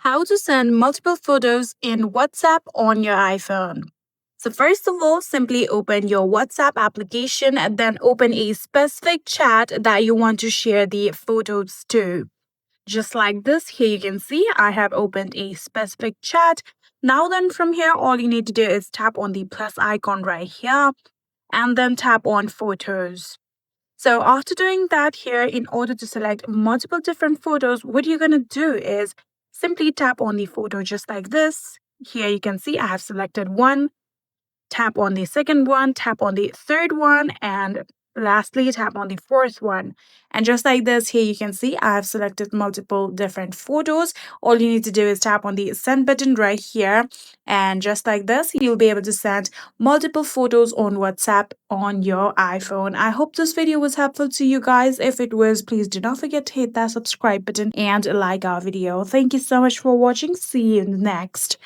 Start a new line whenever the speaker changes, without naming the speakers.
How to send multiple photos in WhatsApp on your iPhone. So, first of all, simply open your WhatsApp application and then open a specific chat that you want to share the photos to. Just like this, here you can see I have opened a specific chat. Now, then, from here, all you need to do is tap on the plus icon right here and then tap on photos. So after doing that here, in order to select multiple different photos, what you're going to do is simply tap on the photo just like this. Here you can see I have selected one, tap on the second one, tap on the third one, and lastly, tap on the fourth one. And just like this, here you can see I have selected multiple different photos. All you need to do is tap on the send button right here. And just like this, you'll be able to send multiple photos on WhatsApp on your iPhone. I hope this video was helpful to you guys. If it was, please do not forget to hit that subscribe button and like our video. Thank you so much for watching. See you next.